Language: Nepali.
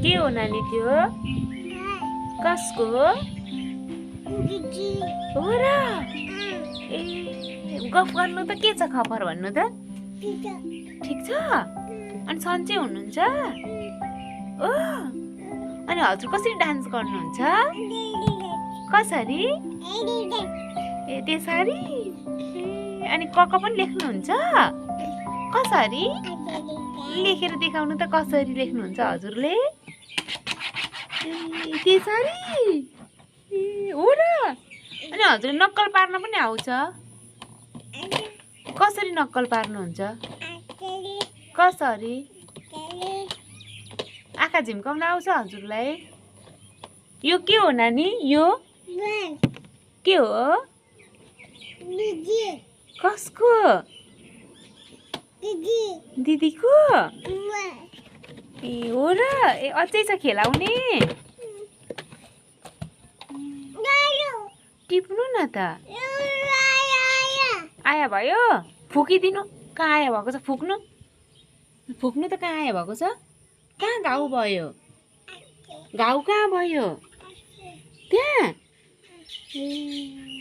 के हो नानी त्यो? कसको हो? हो र? ए गफ गर्नु त के छ खबर भन्नु त? ठिक छ? अनि सन्चै हुनुहुन्छ? ओ अनि हजुर कसरी डान्स गर्नुहुन्छ? कसरी? ए त्यसरी? अनि कक पनि लेख्नुहुन्छ? कसरी? लेखेर देखाउनु त कसरी लेख्नुहुन्छ हजुरले? त्यसरी? हो र? अनि हजुर नक्कल पार्न पनि आउँछ? कसरी नक्कल पार्नुहुन्छ? कसरी? आँखा झिम्काउन आउँछ हजुरलाई? यो के हो नानी? यो के हो? कसको? दिदीको? ए हो र? ए अझै छ खेलाउने? टिप्नु न त। आया भयो? फुकिदिनु। कहाँ आया भएको छ? फुक्नु। फुक्नु त कहाँ आया भएको छ? कहाँ घाउ भयो? घाउ कहाँ भयो? त्यहाँ? ए